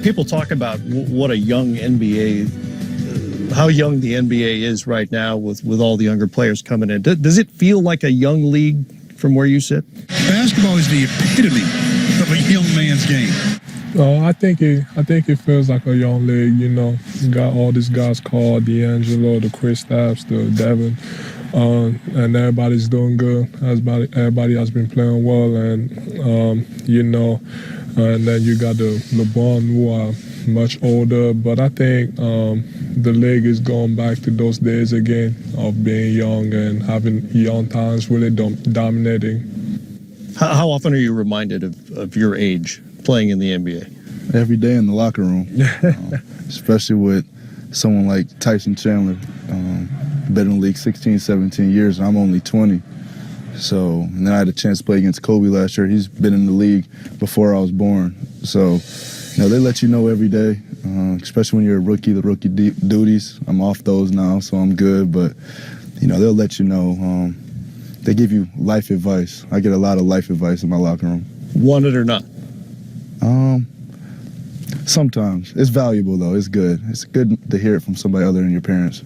People talk about what a young NBA, how young the NBA is right now with all the younger players coming in. Does it feel like a young league from where you sit? Basketball is the epitome of a young man's game. I think it feels like a young league. You know, you got all these guys called D'Angelo, the Kristaps, the Devin, and everybody's doing good. Everybody has been playing well, and you know, and then you got the LeBron who are much older. But I think the league is going back to those days again of being young and having young talents really dominating. How often are you reminded of your age playing in the NBA? Every day in the locker room, especially with someone like Tyson Chandler, been in the league 16, 17 years, and I'm only 20. So, and then I had a chance to play against Kobe last year. He's been in the league before I was born. So, you know, they let you know every day, especially when you're a rookie, the rookie duties. I'm off those now, so I'm good. But, you know, they'll let you know. They give you life advice. I get a lot of life advice in my locker room. Want it or not? Sometimes. It's valuable, though. It's good. It's good to hear it from somebody other than your parents.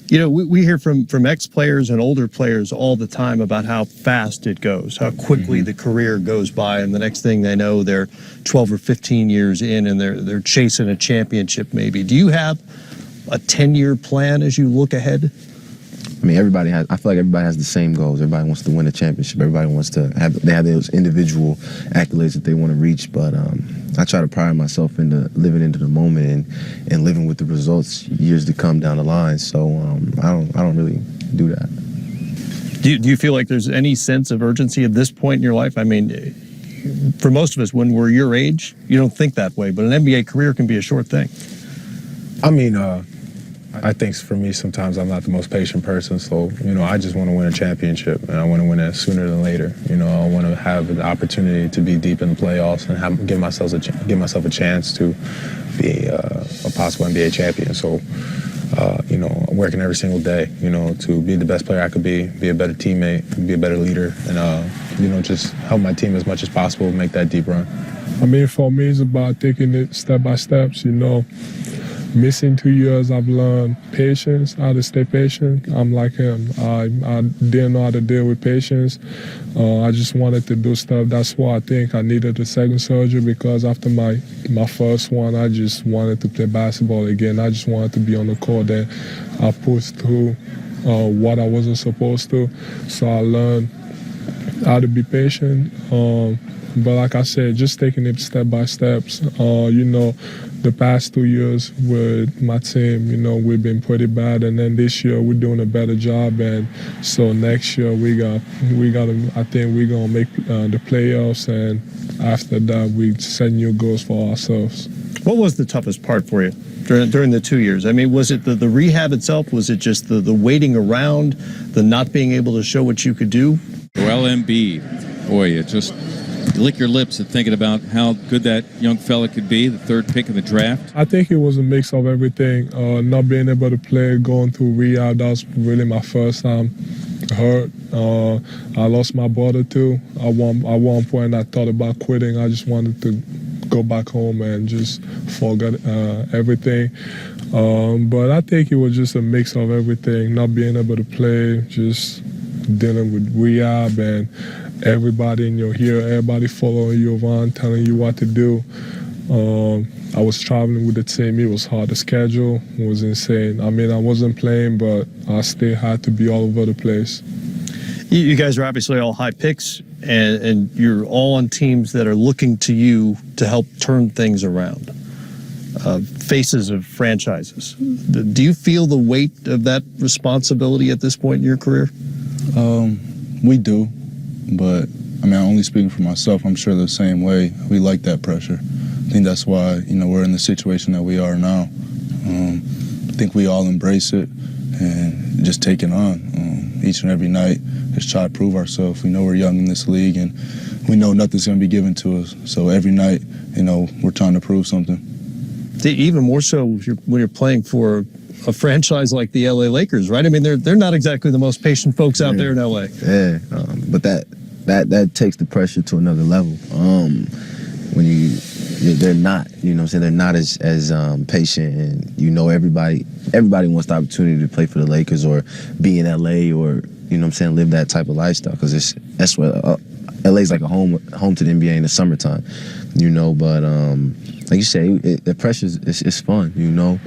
You know, we hear from ex-players and older players all the time about how fast it goes, how quickly the career goes by, and the next thing they know, they're 12 or 15 years in, and they're chasing a championship maybe. Do you have a 10-year plan as you look ahead? I mean, I feel like everybody has the same goals. Everybody wants to win a championship. Everybody wants to have those individual accolades that they want to reach. But I try to pride myself into living into the moment and living with the results years to come down the line. So I don't really do that. Do you feel like there's any sense of urgency at this point in your life? I mean, for most of us, when we're your age, you don't think that way. But an NBA career can be a short thing. I mean, I think for me, sometimes I'm not the most patient person. So, you know, I just want to win a championship, and I want to win it sooner than later. You know, I want to have the opportunity to be deep in the playoffs and give myself a chance to be a possible NBA champion. So, you know, working every single day, you know, to be the best player I could be a better teammate, be a better leader, and, you know, just help my team as much as possible, make that deep run. I mean, for me, it's about taking it step by steps, you know. Missing 2 years, I've learned patience, how to stay patient. I'm like him. I didn't know how to deal with patience. I just wanted to do stuff. That's why I think I needed a second surgery, because after my first one, I just wanted to play basketball again. I just wanted to be on the court, and I pushed through what I wasn't supposed to. So I learned how to be patient. But like I said, just taking it step by steps. You know, the past 2 years with my team, you know, we've been pretty bad, and then this year we're doing a better job, and so next year I think we're gonna make the playoffs, and after that we set new goals for ourselves. What was the toughest part for you during the 2 years? I mean, was it the rehab itself? Was it just the waiting around, the not being able to show what you could do? Well, Embiid, boy, it just lick your lips at thinking about how good that young fella could be, the third pick in the draft. I think it was a mix of everything. Not being able to play, going through rehab, that was really my first time hurt. I lost my brother too. At one point I thought about quitting. I just wanted to go back home and just forget everything. But I think it was just a mix of everything. Not being able to play, just dealing with rehab, and everybody in your ear, everybody following you around, telling you what to do. I was traveling with the team. It was hard to schedule. It was insane. I mean, I wasn't playing, but I still had to be all over the place. You guys are obviously all high picks, and you're all on teams that are looking to you to help turn things around. Faces of franchises. Do you feel the weight of that responsibility at this point in your career? We do, but I mean, I'm only speaking for myself. I'm sure the same way. We like that pressure. I think that's why, you know, we're in the situation that we are now. I think we all embrace it and just take it on each and every night. Just try to prove ourselves. We know we're young in this league, and we know nothing's going to be given to us. So every night, you know, we're trying to prove something. Even more so when you're playing for a franchise like the LA Lakers, right? I mean, they're not exactly the most patient folks out there in LA. Yeah, but that takes the pressure to another level. When they're not. You know what I'm saying? They're not as patient, and everybody wants the opportunity to play for the Lakers or be in LA or you know what I'm saying, live that type of lifestyle because that's what LA's like a home to the NBA in the summertime, you know. But like you say, the pressure is fun, you know.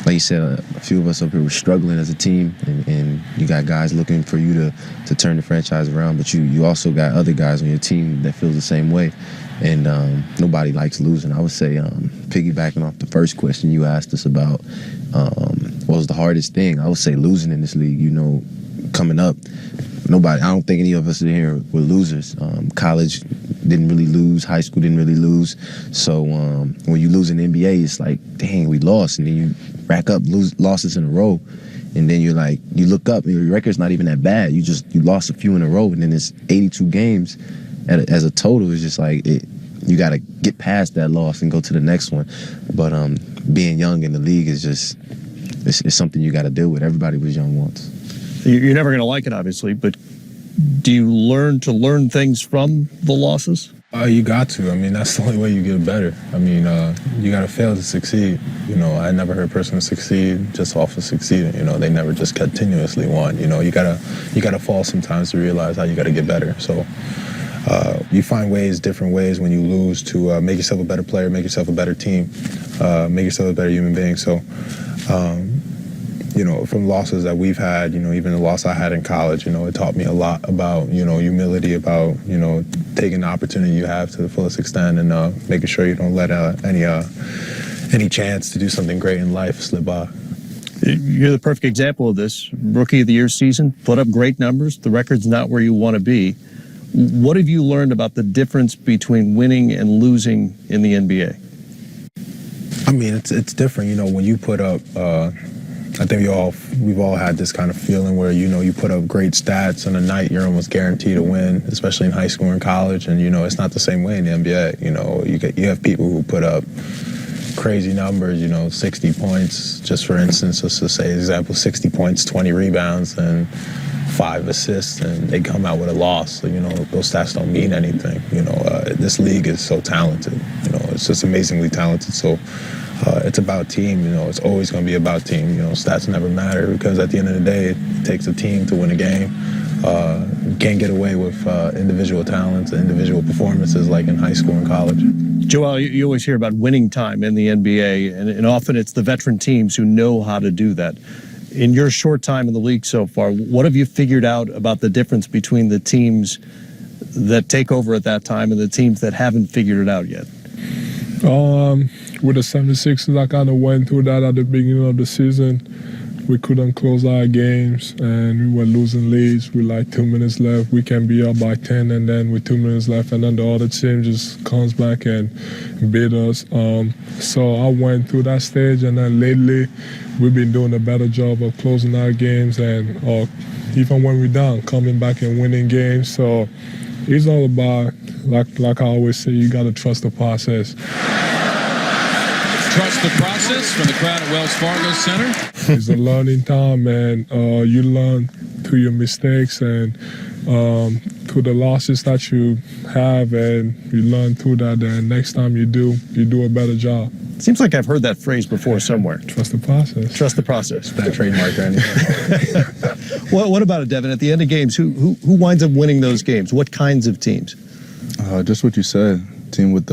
Like you said, a few of us up here were struggling as a team, and you got guys looking for you to turn the franchise around, but you also got other guys on your team that feel the same way, and nobody likes losing. I would say, piggybacking off the first question you asked us about what was the hardest thing, I would say losing in this league, you know, coming up. I don't think any of us in here were losers. College didn't really lose. High school didn't really lose. So when you lose in the NBA, it's like, dang, we lost. And then you rack up losses in a row. And then you're like, you look up and your record's not even that bad. You lost a few in a row. And then it's 82 games as a total. It's just like, you got to get past that loss and go to the next one. But being young in the league is just, it's something you got to deal with. Everybody was young once. You're never going to like it, obviously, but do you learn things from the losses? You got to. I mean, that's the only way you get better. I mean, you got to fail to succeed. You know, I never heard a person succeed just off of succeeding. You know, they never just continuously won. You know, you gotta fall sometimes to realize how you got to get better. So you find different ways when you lose to make yourself a better player, make yourself a better team, make yourself a better human being. So, you know, from losses that we've had, you know, even the loss I had in college, you know, it taught me a lot about, you know, humility, about, you know, taking the opportunity you have to the fullest extent and making sure you don't let any chance to do something great in life slip by. You're the perfect example of this. Rookie of the Year season, put up great numbers. The record's not where you want to be. What have you learned about the difference between winning and losing in the NBA? I mean, it's different. You know, when you put up, I think we've all had this kind of feeling where, you know, you put up great stats on a night, you're almost guaranteed to win, especially in high school and college. And, you know, it's not the same way in the NBA. You know, you have people who put up crazy numbers, you know, 60 points, just for instance, let's just say, example, 60 points, 20 rebounds, and 5 assists, and they come out with a loss. So, you know, those stats don't mean anything. You know, this league is so talented. You know, it's just amazingly talented. So it's about team. You know, it's always going to be about team. You know, stats never matter because at the end of the day, it takes a team to win a game. You can't get away with individual talents and individual performances like in high school and college. Joel, you always hear about winning time in the NBA, and often it's the veteran teams who know how to do that. In your short time in the league so far, what have you figured out about the difference between the teams that take over at that time and the teams that haven't figured it out yet? With the 76ers, I kind of went through that at the beginning of the season. We couldn't close our games, and we were losing leads with like 2 minutes left. We can be up by 10, and then with 2 minutes left, and then the other team just comes back and beat us. So I went through that stage, and then lately, we've been doing a better job of closing our games, and even when we're down, coming back and winning games. So it's all about, like I always say, you got to trust the process. Trust the process from the crowd at Wells Fargo Center. It's a learning time, and you learn through your mistakes and through the losses that you have, and you learn through that. And next time you do a better job. Seems like I've heard that phrase before somewhere. Trust the process. Trust the process. That trademark, Randy. What about it, Devin? At the end of games, who winds up winning those games? What kinds of teams? Just what you said. Team with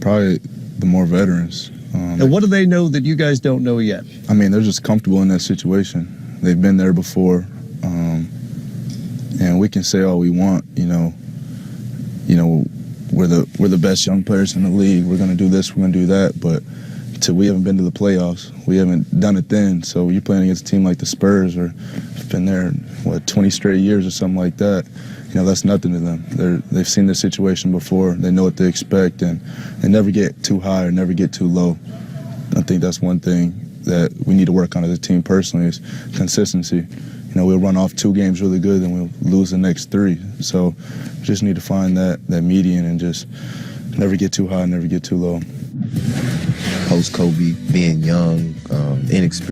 probably the more veterans. And what do they know that you guys don't know yet? I mean, they're just comfortable in that situation. They've been there before, and we can say all we want. You know, we're the best young players in the league. We're gonna do this. We're gonna do that. But till we haven't been to the playoffs, we haven't done it then. So you're playing against a team like the Spurs, or been there 20 straight years or something like that. You know, that's nothing to them. They've seen this situation before. They know what to expect, and they never get too high or never get too low. I think that's one thing that we need to work on as a team personally is consistency. You know, we'll run off 2 games really good, then we'll lose the next 3. So we just need to find that median and just never get too high, never get too low. Post Kobe, being young, inexperienced.